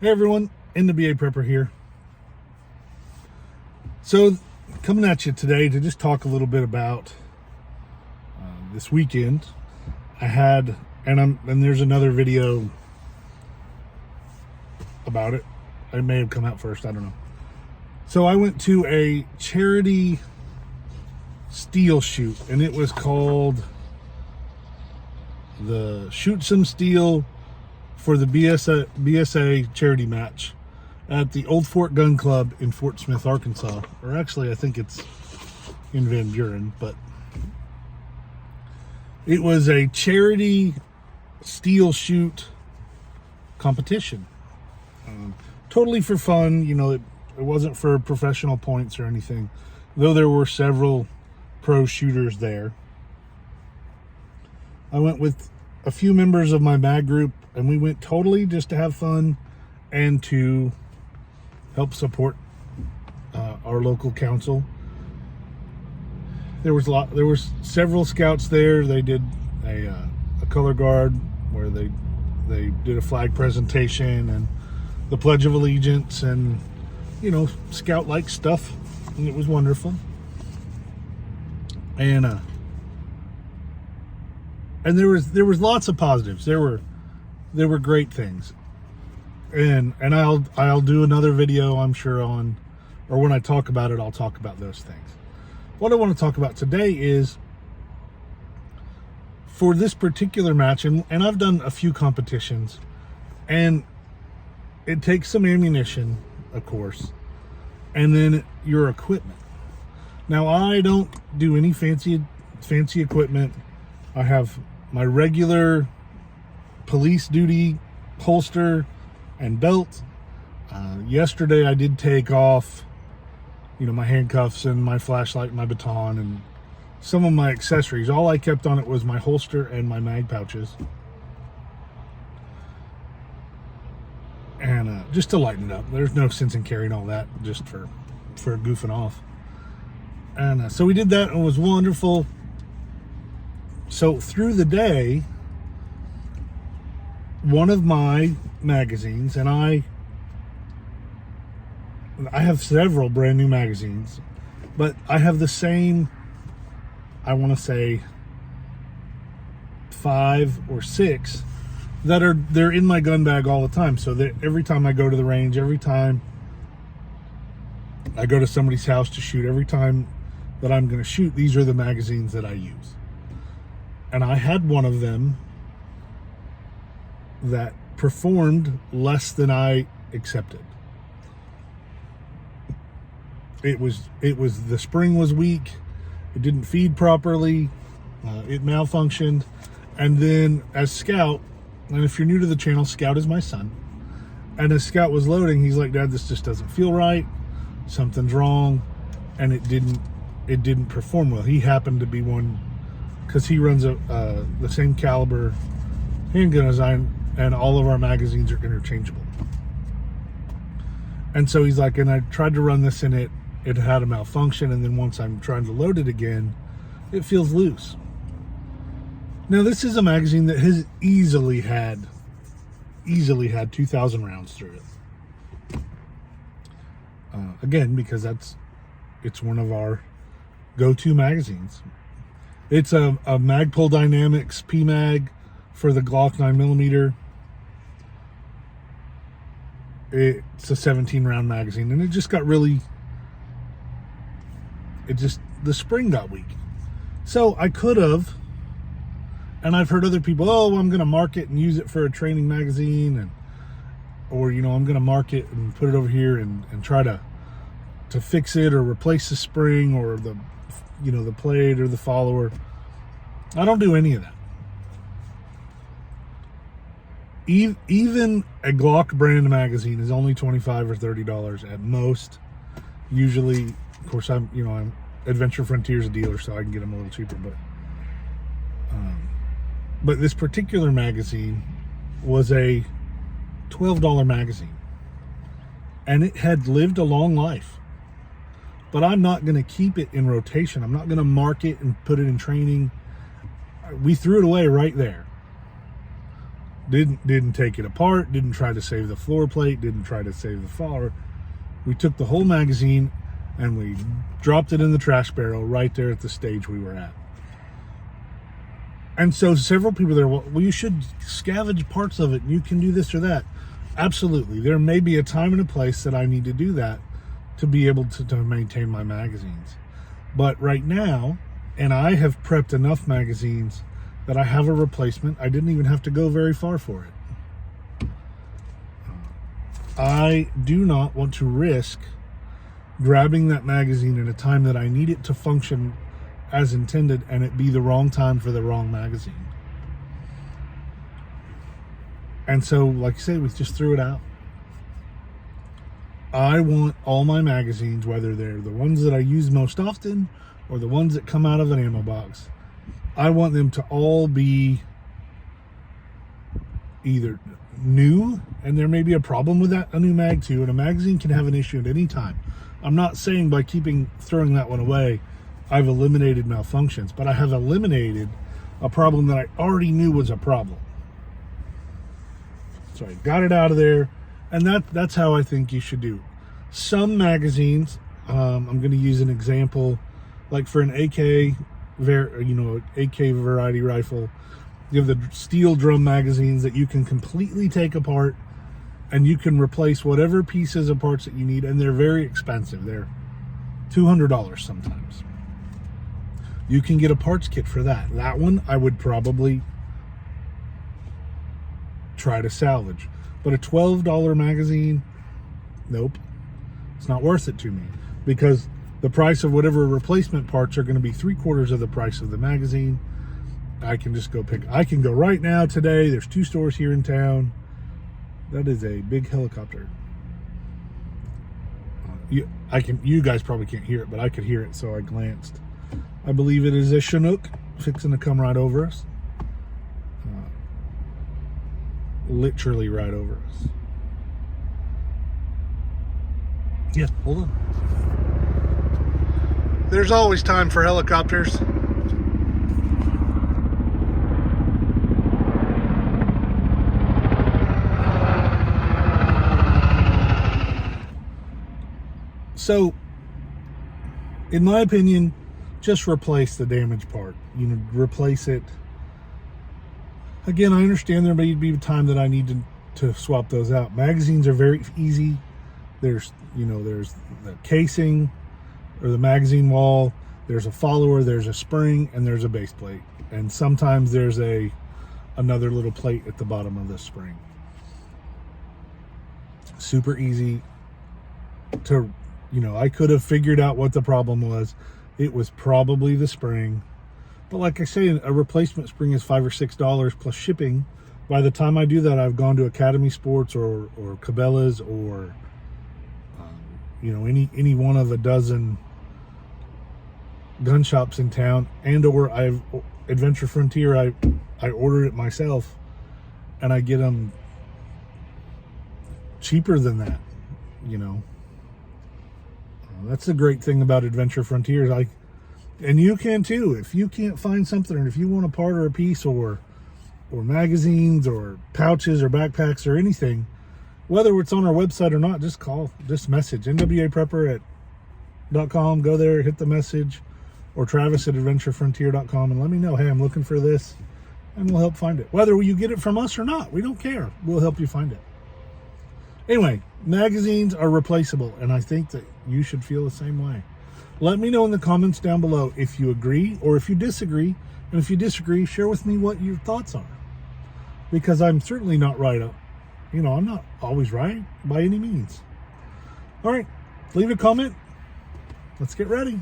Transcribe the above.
Hey everyone, NWA Prepper here. So, coming at you today to just talk a little bit about this weekend. I had, and there's another video about it. It may have come out first, I don't know. So I went to a charity steel shoot, and it was called the Shoot Some Steel for the BSA charity match at the Old Fort Gun Club in Fort Smith, Arkansas. Or actually, I think it's in Van Buren, but it was a charity steel shoot competition. Totally for fun, you know, it wasn't for professional points or anything, though there were several pro shooters there. I went with a few members of my mag group, and we went totally just to have fun and to help support our local council. There was several scouts there. They did a color guard where they did a flag presentation and the Pledge of Allegiance and, you know, scout-like stuff, and it was wonderful. And there was lots of positives. There were great things, and I'll do another video, I'm sure, on, or when I talk about it, I'll talk about those things. What I want to talk about today is for this particular match, and I've done a few competitions, and it takes some ammunition, of course, and then your equipment. Now, I don't do any fancy equipment. I have my regular police duty holster and belt. Yesterday I did take off, you know, my handcuffs and my flashlight and my baton and some of my accessories. All I kept on it was my holster and my mag pouches. And just to lighten it up. There's no sense in carrying all that just for goofing off. And so we did that, and it was wonderful. So through the day, one of my magazines, and I have several brand new magazines, but I have the same, I want to say 5 or 6 they're in my gun bag all the time. So that every time I go to the range, every time I go to somebody's house to shoot, every time that I'm going to shoot, these are the magazines that I use. And I had one of them that performed less than I accepted. It was the spring was weak. It didn't feed properly. It malfunctioned. And then as Scout, and if you're new to the channel, Scout is my son. And as Scout was loading, he's like, "Dad, this just doesn't feel right. Something's wrong." And it didn't perform well. He happened to be one, because he runs the same caliber handgun as I, and all of our magazines are interchangeable. And so he's like, and I tried to run this in it had a malfunction, and then once I'm trying to load it again, it feels loose. Now, this is a magazine that has easily had 2,000 rounds through it. Again, because it's one of our go-to magazines. It's a Magpul Dynamics PMag for the Glock 9mm. It's a 17 round magazine, and it just got really, the spring got weak. So I could have, and I've heard other people, "Oh, I'm going to mark it and use it for a training magazine," or, you know, "I'm going to mark it and put it over here and try to fix it or replace the spring or the plate or the follower." I don't do any of that. Even a Glock brand magazine is only $25 or $30 at most. Usually, of course, I'm Adventure Frontier's a dealer, so I can get them a little cheaper. But this particular magazine was a $12 magazine, and it had lived a long life. But I'm not going to keep it in rotation. I'm not going to mark it and put it in training. We threw it away right there. Didn't take it apart, didn't try to save the floor plate, didn't try to save the filler. We took the whole magazine and we dropped it in the trash barrel right there at the stage we were at. And so several people there, well, you should scavenge parts of it and you can do this or that. Absolutely. There may be a time and a place that I need to do that to be able to maintain my magazines. But right now, and I have prepped enough magazines that I have a replacement. I didn't even have to go very far for it. I do not want to risk grabbing that magazine at a time that I need it to function as intended and it be the wrong time for the wrong magazine. And so, like I say, we just threw it out. I want all my magazines, whether they're the ones that I use most often or the ones that come out of an ammo box, I want them to all be either new, and there may be a problem with that, a new mag too, and a magazine can have an issue at any time. I'm not saying by throwing that one away, I've eliminated malfunctions, but I have eliminated a problem that I already knew was a problem. So I got it out of there, and that's how I think you should do. Some magazines, I'm going to use an example, like for an AK, AK variety rifle, you have the steel drum magazines that you can completely take apart and you can replace whatever pieces of parts that you need, and they're very expensive. They're $200 sometimes. You can get a parts kit for that. That one I would probably try to salvage. But a $12 magazine, nope. It's not worth it to me, because the price of whatever replacement parts are going to be 3/4 of the price of the magazine. I can just I can go right now today. There's 2 stores here in town. That is a big helicopter. You guys probably can't hear it, but I could hear it, so I glanced. I believe it is a Chinook fixing to come right over us. Literally right over us. Yeah, hold on. There's always time for helicopters. So, in my opinion, just replace the damaged part. Replace it. Again, I understand there may be a time that I need to swap those out. Magazines are very easy. There's the casing or the magazine wall. There's a follower, there's a spring, and there's a base plate. And sometimes there's another little plate at the bottom of the spring. Super easy to, I could have figured out what the problem was. It was probably the spring. But like I say, a replacement spring is $5 or $6 plus shipping. By the time I do that, I've gone to Academy Sports or Cabela's or any one of a dozen gun shops in town, and or I've Adventure Frontier. I order it myself, and I get them cheaper than that. That's the great thing about Adventure Frontiers. And you can too. If you can't find something, or if you want a part or a piece or magazines or pouches or backpacks or anything, whether it's on our website or not, just call, just message nwaprepper.com. Go there, hit the message, or Travis at adventurefrontier.com, and let me know, hey, I'm looking for this, and we'll help find it. Whether you get it from us or not, we don't care. We'll help you find it. Anyway, magazines are replaceable, and I think that you should feel the same way. Let me know in the comments down below if you agree or if you disagree. And if you disagree, share with me what your thoughts are. Because I'm certainly not right. I'm not always right by any means. All right, leave a comment. Let's get ready.